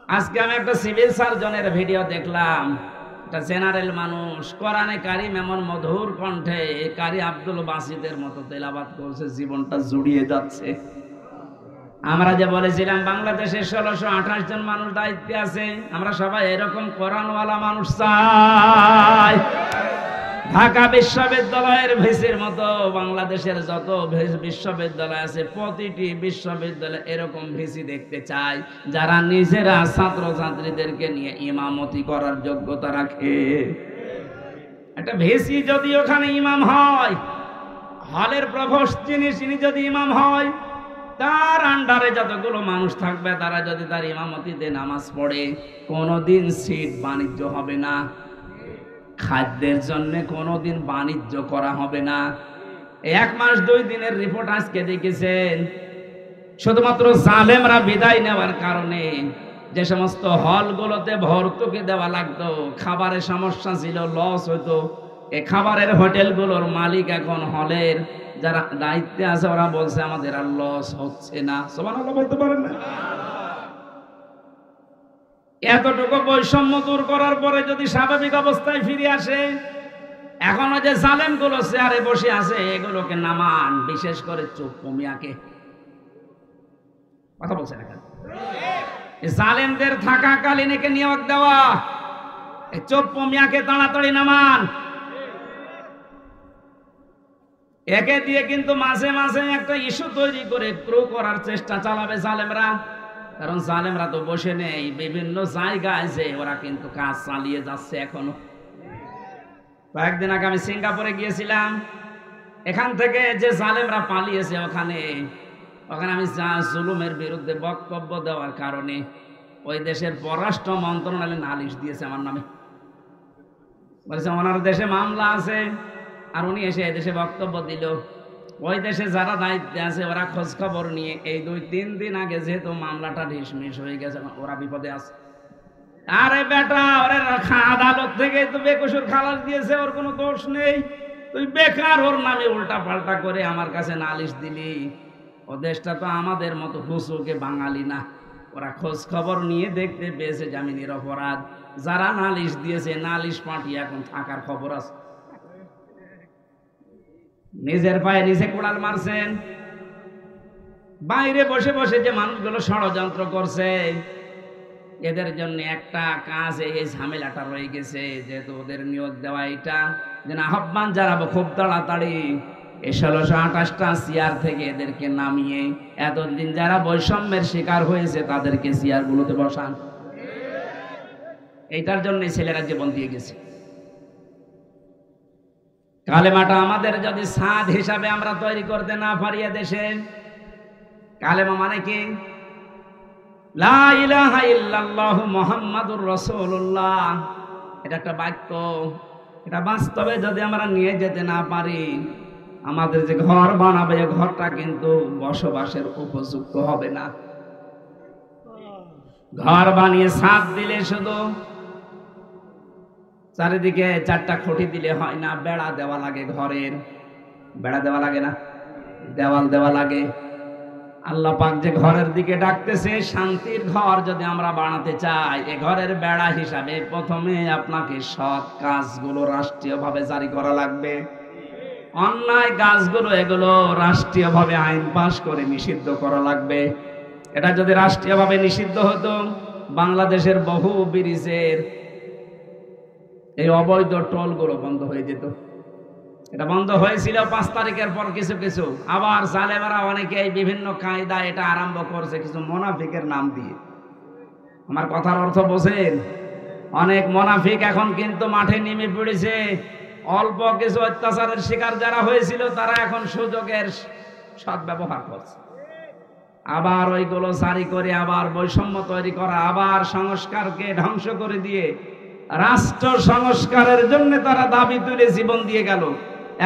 আজকে আমি একটা সিভিল সার্জনের ভিডিও দেখলাম, একটা জেনারেল মানুষ কোরআনে কারিম এমন মধুর কণ্ঠে কারি আব্দুল বাসিদের মতো তেলাওয়াত করছে, জীবনটা জুড়িয়ে যাচ্ছে। আমরা যে বলেছিলাম বাংলাদেশে 1628 জন মানুষ দায়িত্বে আছে, আমরা সবাই এরকম কোরআনওয়ালা মানুষ চাই। ঢাকা বিশ্ববিদ্যালয়ের ভিসির মতো বাংলাদেশের যত বিশ্ববিদ্যালয় আছে প্রতিটি বিশ্ববিদ্যালয়ে এরকম ভিসি দেখতে চাই, যারা নিজেরা ছাত্রছাত্রীদেরকে নিয়ে ইমামতি করার যোগ্যতা রাখে। একটা ভিসি যদি ওখানে ইমাম হয়, হলের প্রভোস্ট যিনি যদি ইমাম হয়, তার আন্ডারে যতগুলো মানুষ থাকবে তারা যদি তার ইমামতিতে নামাজ পড়ে, কোনোদিন সিট বাণিজ্য হবে না, খাদ্যের জন্য কোনোদিন বাণিজ্য করা হবে না। 1 মাস 2 দিনের রিপোর্ট আজকে দেখেছেন, শুধুমাত্র জালেমরা বিদায় নেওয়ার কারণে যে সমস্ত হলগুলোতে ভর্তুকি দেওয়া লাগতো, খাবারের সমস্যা ছিল, লস হতো, এই খাবারের হোটেলগুলোর মালিক এখন হলের যারা দায়িত্বে আছে ওরা বলছে আমাদের আর লস হচ্ছে না। সুবহানাল্লাহ বলতে পারেন না? এতটুকু বৈষম্য দূর করার পরে যদি স্বাভাবিক অবস্থায় ফিরে আসে, এখনো যে জালেমগুলো চেয়ারে বসে আছে এগুলোকে নামান, বিশেষ করে চুপ্পু মিয়াকে। কথা বলছে না কেন? জালেমদের থাকাকালীন একে নিয়োগ দেওয়া, এই চুপ্পু মিয়াকে তাড়াতাড়ি নামান। একে দিয়ে কিন্তু মাঝে মাঝে একটা ইস্যু তৈরি করে ক্রু করার চেষ্টা চালাবে জালেমরা, কারণ জালেমরা তো বসে নেই, বিভিন্ন জায়গায় যে ওরা কিন্তু কাজ চালিয়ে যাচ্ছে এখনো। কয়েকদিন আগে আমি সিঙ্গাপুরে গিয়েছিলাম, এখান থেকে যে জালেমরা পালিয়েছে ওখানে আমি জুলুমের বিরুদ্ধে বক্তব্য দেওয়ার কারণে ওই দেশের পররাষ্ট্র মন্ত্রণালয় নালিশ দিয়েছে আমার নামে, বলেছে ওনার দেশে মামলা আছে, আর উনি এসে এদেশে বক্তব্য দিল। ওই দেশে যারা দায়িত্বে আছে ওরা খোঁজ খবর নিয়ে এই 2-3 দিন আগে যেহেতু মামলাটা ঢিসমিস হয়ে গেছে, ওরা বিপদে আছে। আরে বেটা, ওরে আদালত থেকে তো বেকসুর খালাস দিয়েছে, ওর কোনো দোষ নেই, তুই বেকার ওর নামে উল্টা পাল্টা করে আমার কাছে নালিশ দিলি। ও দেশটা তো আমাদের মতো হুসুকে বাঙালি না, ওরা খোঁজ খবর নিয়ে দেখতে পেয়েছে যে আমি নিরপরাধ। যারা নালিশ দিয়েছে নালিশ পাঠিয়ে এখন থাকার খবর আছে। নিজের পায়ে নিজে কোড়াল মারছেন। বাইরে বসে বসে যে মানুষগুলো ষড়যন্ত্র করছে এদের জন্য একটা কাজ, এই ঝামেলাটা রয়ে গেছে, যেহেতু ওদের নিয়োগ দেওয়া এটা যেন আহ্বান জানাবো খুব তাড়াতাড়ি এই 1628টা চেয়ার থেকে এদেরকে নামিয়ে এতদিন যারা বৈষম্যের শিকার হয়েছে তাদেরকে চেয়ারগুলোতে বসান। এইটার জন্য ছেলেরা জীবন দিয়ে গেছে। কালেমাটা আমাদের যদি সাদ হিসাবে আমরা তৈরি করতে না পারি দেশে, কালেমা মানে কি? লা ইলাহা ইল্লাল্লাহু মুহাম্মাদুর রাসূলুল্লাহ, এটা একটা বাক্য, এটা বাস্তবে যদি আমরা নিয়ে যেতে না পারি, আমাদের যে ঘর বানাবে ঘরটা কিন্তু বসবাসের উপযুক্ত হবে না। ঘর বানিয়ে ছাদ দিলে শুধু চারিদিকে 4টা খুঁটি দিলে হয় না, বেড়া দেওয়া লাগে, ঘরের বেড়া দেওয়া লাগে না, দেওয়াল দেওয়া লাগে। আল্লাহ পাক যে ঘরের দিকে ডাকতেছে, শান্তির ঘর যদি আমরা বানাতে চাই, এ ঘরের বেড়া হিসাবে প্রথমে আপনাকে সৎ কাজগুলো রাষ্ট্রীয়ভাবে জারি করা লাগবে। অন্যায় কাজগুলো এগুলো রাষ্ট্রীয়ভাবে আইন পাশ করে নিষিদ্ধ করা লাগবে। এটা যদি রাষ্ট্রীয়ভাবে নিষিদ্ধ হতো, বাংলাদেশের বহু ব্রিজের এই অবৈধ টোলগুলো বন্ধ হয়ে যেত। এটা বন্ধ হয়েছিল 5 তারিখের পর কিছু কিছু, আবার জালেমারা অনেকে এই বিভিন্ন কায়দা এটা আরম্ভ করছে কিছু মুনাফিকের নাম দিয়ে। আমার কথার অর্থ বোঝেন? অনেক মুনাফিক এখন কিন্তু মাঠে নেমে পড়েছে। অল্প কিছু অত্যাচারের শিকার যারা হয়েছিল তারা এখন সুযোগের সদ্ব্যবহার করছে, আবার ওইগুলো জারি করে আবার বৈষম্য তৈরি করা, আবার সংস্কারকে ধ্বংস করে দিয়ে রাষ্ট্র সংস্কারের জন্য তারা দাবি তুলে জীবন দিয়ে গেল।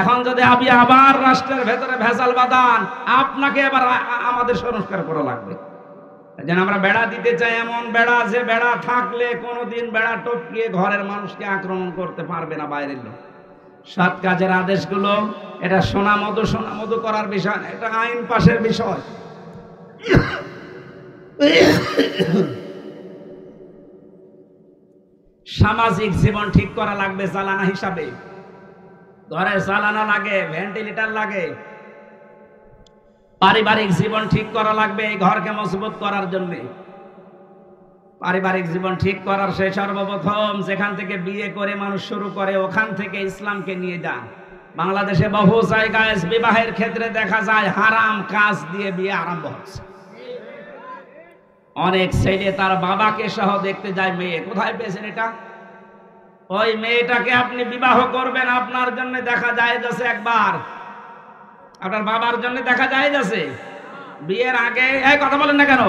এখন যদি আপনি আবার রাষ্ট্রের ভেতরে ভেজাল বাঁধান, আপনাকে এবার আমাদের সংস্কার করা লাগবে। যেন আমরা বেড়া দিতে চাই, এমন বেড়া যে বেড়া থাকলে কোনোদিন বেড়া টপকিয়ে ঘরের মানুষকে আক্রমণ করতে পারবে না বাইরের লোক। সৎ কাজের আদেশগুলো এটা সোনা মধু করার বিষয় না, এটা আইন পাশের বিষয়। সামাজিক জীবন ঠিক করা লাগবে চালানা হিসাবে। ঘরে চালানা লাগে, ভেন্টিলেটর লাগে। পারিবারিক জীবন ঠিক করা লাগবে এই ঘরকে মজবুত করার জন্য। পারিবারিক জীবন ঠিক করার সে সর্বপ্রথম যেখান থেকে বিয়ে করে মানুষ শুরু করে ওখান থেকে ইসলামকে নিয়ে যান। বাংলাদেশে বহু জায়গায় বিবাহের ক্ষেত্রে দেখা যায় হারাম কাজ দিয়ে বিয়ে আরম্ভ হচ্ছে। অনেক ছেলে তার বাবাকে সহ দেখতে যায় মেয়ে। কোথায় পেয়েছেন এটা? ওই মেয়েটাকে আপনি বিবাহ করবেন, আপনার জন্য দেখা যায় যাচ্ছে একবার, আপনার বাবার জন্য দেখা যায় যাচ্ছে বিয়ের আগে। এই কথা বলেন না কেন?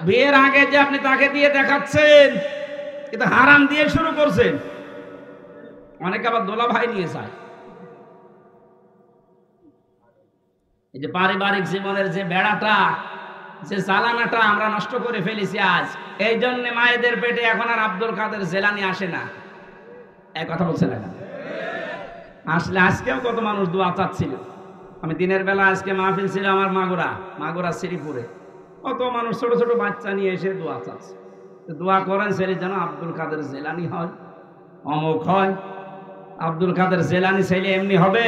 বিয়ের আগে যে আপনি তাকে দিয়ে দেখাচ্ছেন, কিন্তু হারাম দিয়ে শুরু করছেন। অনেকে আবার দোলা ভাই নিয়ে যায়। এই যে পারিবারিক জীবনের যে বেড়াটা, যে চালানাটা আমরা নষ্ট করে ফেলেছি আজ। এই জন্য মায়েদের পেটে এখন আর আব্দুল কাদের জেলানি আসে না। এক কথা বলছে না? আসলে আজকেও কত মানুষ দোয়া চাচ্ছিল। আমি দিনের বেলা আজকে মাহফিল ছিল আমার মাগুরা শ্রীপুরে। কত মানুষ ছোট ছোট বাচ্চা নিয়ে এসে দোয়া চাচ্ছে। দোয়া করেন ছেলে যেন আব্দুল কাদের জেলানি হয়, অমুক হয়। আব্দুল কাদের জেলানি ছেলে এমনি হবে?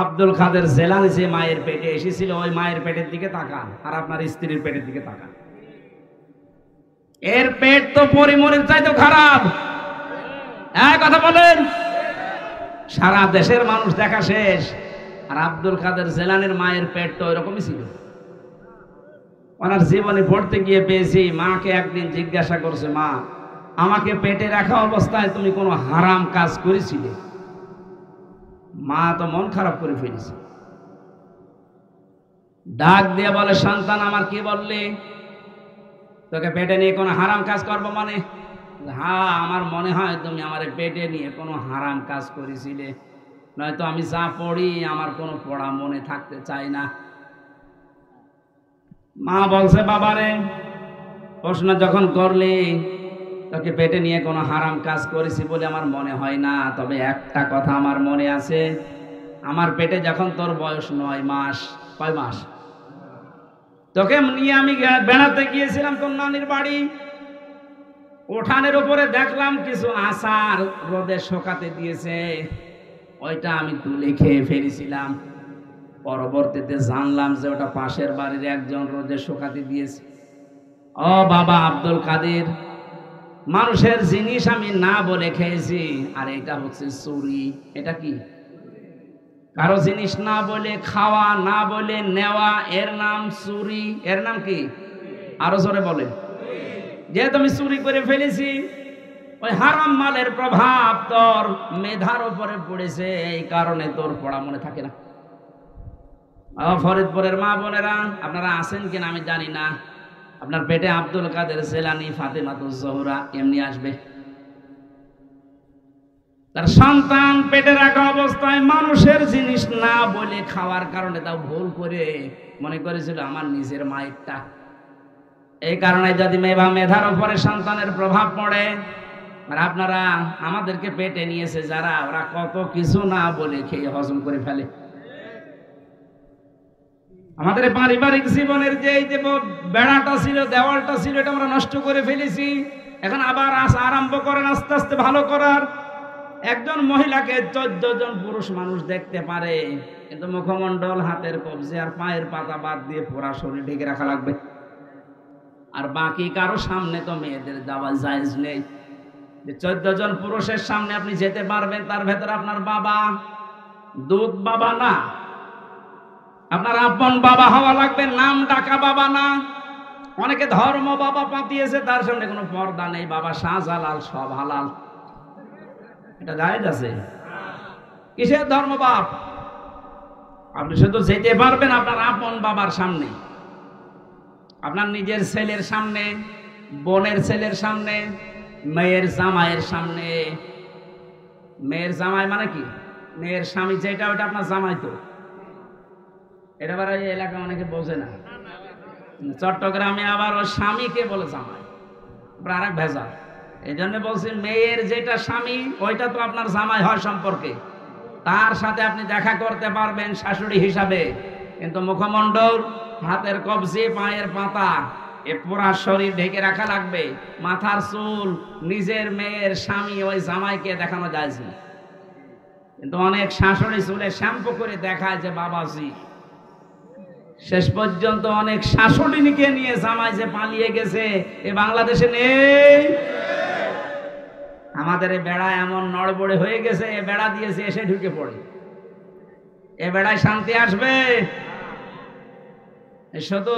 আব্দুল কাদের জেলানি যে মায়ের পেটে এসেছিল, ওই মায়ের পেটের দিকে তাকান আর আপনার স্ত্রীর পেটের দিকে তাকান। এর পেট তো পরিমরির চাইতে খারাপ। এক কথা বলেন। সারা দেশের মানুষ দেখা শেষ, আর আব্দুল কাদের জেলানির মায়ের পেট তো ওইরকমই ছিল। ওনার জীবনে পড়তে গিয়ে পেয়েছি, মাকে একদিন জিজ্ঞাসা করছে, মা আমাকে পেটে রাখা অবস্থায় তুমি কোনো হারাম কাজ করেছিলে? মা তো মন খারাপ করে ফেলেছে। ডাক দিয়ে বলে, সন্তান আমার কি বললি? তোকে পেটে নিয়ে কোনো হারাম কাজ করবো মানে? হ্যাঁ, আমার মনে হয় তুমি আমার পেটে নিয়ে কোনো হারাম কাজ করেছিলে, নয়তো আমি যা পড়ি আমার কোনো পড়া মনে থাকতে চাই না। মা বলছে, বাবারে প্রশ্ন যখন করলি তোকে পেটে নিয়ে কোনো হারাম কাজ করেছি বলে আমার মনে হয় না, তবে একটা কথা আমার মনে আছে, আমার পেটে যখন তোর বয়স 9 মাস, কয় মাস, তোকে নিয়ে আমি বেড়াতে গিয়েছিলাম তোর নানির বাড়ি। উঠানের উপরে দেখলাম কিছু আচার রোদে শুকাতে দিয়েছে, ওইটা আমি তুলে খেয়ে ফেলেছিলাম। পরবর্তীতে জানলাম যে ওটা পাশের বাড়ির একজন রোদে শুকাতে দিয়েছে। ও বাবা আব্দুল কাদের, মানুষের জিনিস আমি না বলে খেয়েছি, আর এটা হচ্ছে চুরি। এটা কি? কারো জিনিস না বলে খাওয়া, না বলে নেওয়া, এর নাম চুরি। এর নাম কি? আরো জোরে বলে। যে তুমি চুরি করে ফেলেছি, ওই হারাম মালের প্রভাব তোর মেধার উপরে পড়েছে, এই কারণে তোর পড়া মনে থাকে না। ফরিদপুরের মা বোনেরা, আপনারা আছেন কিনা আমি জানি না, আপনার পেটে আব্দুল কাদের জেলানি, ফাতেমাতুজ জোহরা এমনি আসবে। তার সন্তান পেটে রাখা অবস্থায় মানুষের জিনিস না বলে খাওয়ার কারণে তাও ভুল করে মনে করেছিল আমার নিজের মায়েরটা। এই কারণে যদি মেধার উপরে সন্তানের প্রভাব পড়ে, আর আপনারা আমাদেরকে পেটে নিয়েছে যারা, ওরা কত কিছু না বলে খেয়ে হজম করে ফেলে। আমাদের পারিবারিক জীবনের যে এই যে বেড়াটা ছিল, দেওয়ালটা ছিল, এটা আমরা নষ্ট করে ফেলেছি। এখন আবার আরম্ভ করেন আস্তে আস্তে ভালো করার। একজন মহিলাকে 14 জন পুরুষ মানুষ দেখতে পারে, কিন্তু মুখমণ্ডল, হাতের কবজি আর পায়ের পাতা বাদ দিয়ে পুরা শরীর ঢেকে রাখা লাগবে। আর বাকি কারো সামনে তো মেয়েদের যাওয়া জায়েজ নেই। যে 14 জন পুরুষের সামনে আপনি যেতে পারবেন, তার ভেতরে আপনার বাবা, দুধ বাবা না, আপনার আপন বাবা হওয়া লাগবে, নাম ডাকা বাবা না। অনেকে ধর্ম বাবা পাতিয়েছে, তার সামনে কোনো পর্দা নেই, বাবা শাহজালাল সব হালাল। এটা জায়েজ আছে? কিসের ধর্ম বাপ? আপনি শুধু যেতে পারবেন আপনার আপন বাবার সামনে, আপনার নিজের ছেলের সামনে, বোনের ছেলের সামনে, মেয়ের জামাইয়ের সামনে। মেয়ের জামাই মানে কি? মেয়ের স্বামী যেটা, ওটা আপনার জামাই তো। এটা আবার এই এলাকা অনেকে বোঝে না। চট্টগ্রামে আবার ওর স্বামীকে বলে জামাই, আর এক ভেজাল। এই জন্য বলছি মেয়ের যেটা স্বামী, ওইটা তো আপনার জামাই হয় সম্পর্কে। তার সাথে আপনি দেখা করতে পারবেন শাশুড়ি হিসাবে, কিন্তু মুখমণ্ডল, হাতের কবজি, পায়ের পাতা, এ পুরা শরীর ঢেকে রাখা লাগবে। মাথার চুল নিজের মেয়ের স্বামী ওই জামাইকে দেখানো যায় না, কিন্তু অনেক শাশুড়ি চুলে শ্যাম্পু করে দেখায় যে বাবাজি। শেষ পর্যন্ত অনেক শাশুড়িকে নিয়ে জামাই যে পালিয়ে গেছে এ বাংলাদেশে নেই। আমাদের এই বেড়া এমন নড়বড়ে হয়ে গেছে, এ বেড়া দিয়েছে এসে ঢুকে পড়ে। এ বেড়ায় শান্তি আসবে? শুধু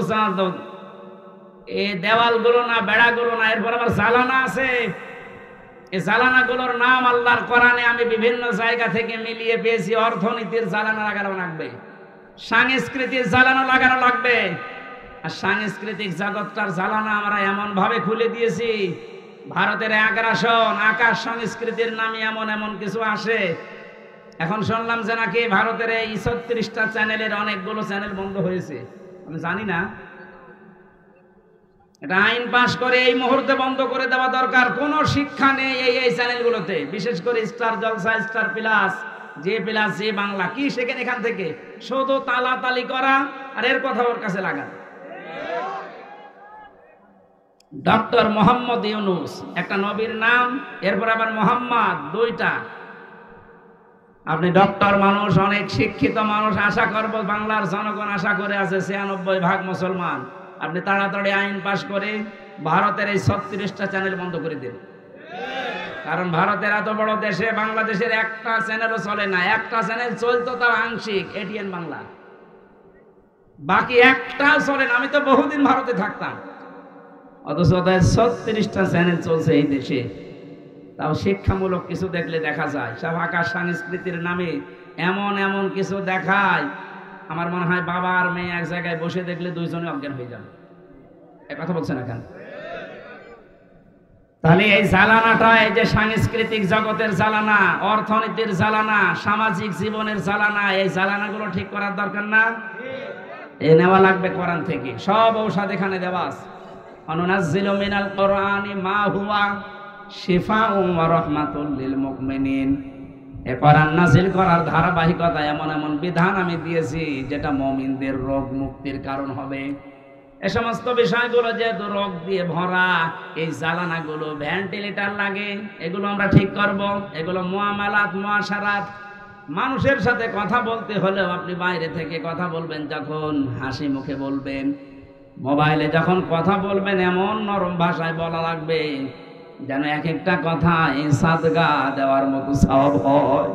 এই দেওয়ালগুলো না, বেড়াগুলো না, এরপর আবার জালানা আছে। এই জালানাগুলোর নাম আল্লাহর কোরআনে আমি বিভিন্ন জায়গা থেকে মিলিয়ে পেয়েছি। অর্থনীতির জালানা লাগানো লাগবে, সাংস্কৃতিক জালানা লাগানো লাগবে। আর সাংস্কৃতিক জগৎটার জালানা আমরা এমন ভাবে খুলে দিয়েছি, ভারতের আগ্রাসন, আকাশ সংস্কৃতির নামে এমন এমন কিছু আসে। এখন শুনলাম যে নাকি ভারতের এই 36টা চ্যানেলের অনেকগুলো চ্যানেল বন্ধ হয়েছে। আমি জানি না, এটা আইন পাশ করে এই মুহূর্তে বন্ধ করে দেওয়া দরকার। কোনো শিক্ষা নেই এই চ্যানেলগুলোতে, বিশেষ করে স্টার জলসা, স্টার প্লাস, যে প্লাস, যে বাংলা, কি শেখেন এখান থেকে? শুধু তালাতালি করা আর এর কথা ওর কাছে লাগা। ডক্টর মোহাম্মদ ইউনুস একটা নবীর নাম, এরপর আবার মোহাম্মদ, দুইটা। আপনি ডক্টর মানুষ, অনেক শিক্ষিত মানুষ, আশা করব বাংলার জনগণ আশা করে আছে 96% মুসলমান। আপনি তাড়াতাড়ি আইন পাশ করে ভারতের এই 36টা চ্যানেল বন্ধ করে দিন। কারণ ভারতের এত বড় দেশে বাংলাদেশের একটা চ্যানেলও চলে না। একটা চ্যানেল চলতো তাও আংশিক, এটিএন বাংলা, বাকি একটাও চলে না। আমি তো বহুদিন ভারতে থাকতাম, অথচ 36টা চ্যানেল চলছে এই দেশে। তাও শিক্ষামূলক কিছু দেখলে দেখা যায়। সব আকাশ সংস্কৃতির নামে এমন এমন কিছু দেখায়, আমার মনে হয় বাবা আর মেয়ে এক জায়গায় বসে দেখলে দুইজনে অজ্ঞান হয়ে যাবে। এ কথা বলছেন না কেন? তাহলে এই জ্বালানাটা, এই যে সাংস্কৃতিক জগতের জ্বালানা, অর্থনীতির জ্বালানা, সামাজিক জীবনের জ্বালানা, এই জ্বালানাগুলো ঠিক করার দরকার না? এ নেওয়া লাগবে কোরআন থেকে। সব ঔষধ এখানে দেওয়া আছে। অনুনাজ্জিলু মিনাল কোরআনি মা হুয়া শিফাউন ওয়া রাহমাতুল লিল মুমিনিন। এ কোরআন নাযিল করার ধারাবাহিকতা এমন এমন বিধান আমি দিয়েছি যেটা মুমিনদের রোগ মুক্তির কারণ হবে। এ সমস্ত বিষয়গুলো যেহেতু রোগ দিয়ে ভরা, এই জ্বালানাগুলো, ভেন্টিলেটর লাগে, এগুলো আমরা ঠিক করব। এগুলো মুআমালাত, মুআশারাত, মানুষের সাথে কথা বলতে হলেও আপনি বাইরে থেকে কথা বলবেন যখন হাসি মুখে বলবেন। মোবাইলে যখন কথা বলবেন এমন নরম ভাষায় বলা লাগবে যেন এক একটা কথা এই সাদগা দেওয়ার মতো সওয়াব হয়।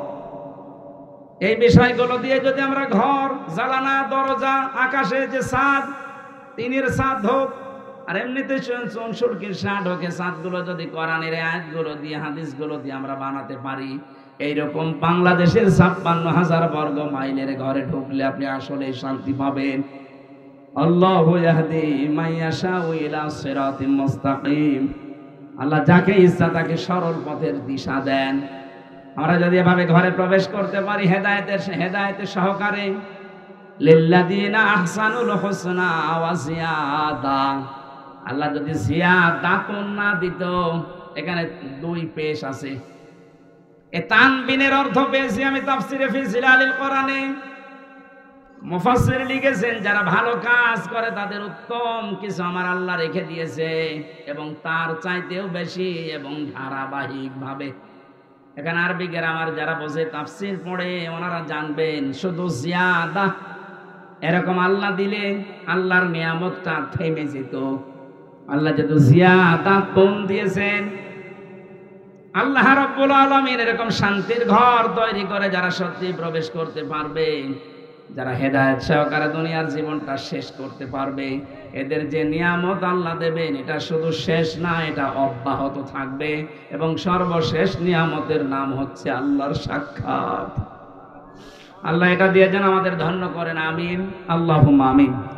এই বিষয়গুলো দিয়ে যদি আমরা ঘর, জ্বালানা, দরজা, আকাশে যে ছাদ, টিনের ছাদ হোক, আর এমনিতে চুনসুরকির ছাদ হোক, ছাদগুলো যদি কোরআনের আয়াতগুলো দিয়ে, হাদিসগুলো দিয়ে আমরা বানাতে পারি, এইরকম বাংলাদেশের 56,000 বর্গ মাইলের ঘরে ঢুকলে আপনি আসলে শান্তি পাবেন। আল্লাহু ইয়াহদি মান ইয়াশাউ ইলা সিরাতিম মুস্তাকিম। আল্লাহ যাকে ইচ্ছা তাকে সরল পথের দিশা দেন। আমরা যদি এভাবে ঘরে প্রবেশ করতে পারি হেদায়েতের সহকারে, লিল্লাযিনা আহসানুল হুসনা ওয়া জিয়াদা, আল্লাহ যদি জিয়াদাতুন না দিত, এখানে দুই পেশ আছে। এ তানবিনের অর্থ পেয়েছি আমি তাফসিরে ফি জিলালিল কোরআনে। মুফাসসির লিখেছেন যারা ভালো কাজ করে তাদের উত্তম কিছু আমার আল্লাহ রেখে দিয়েছে, এবং তার চাইতেও বেশি এবং ধারাবাহিক ভাবে। এখানে আরবি গ্রামার যারা বোঝে, তাফসির পড়ে, ওনারা জানবেন শুধু জিয়াদা এরকম আল্লাহ দিলে আল্লাহর নিয়ামতটা থেমে যেত। আল্লাহ যেহেতু জিয়াদা কোন দিয়েছেন, আল্লাহ রাব্বুল আলামিন এরকম শান্তির ঘর তৈরি করে যারা সত্যি প্রবেশ করতে পারবে, যারা হেদায়েত সহকারে দুনিয়ার জীবনটা শেষ করতে পারবে, এদের যে নিয়ামত আল্লাহ দেবেন এটা শুধু শেষ না, এটা অব্যাহত থাকবে। এবং সর্বশেষ নিয়ামতের নাম হচ্ছে আল্লাহর সাক্ষাৎ। আল্লাহ এটা দিয়ে যেন আমাদের ধন্য করেন, আমিন, আল্লাহুম্মা আমিন।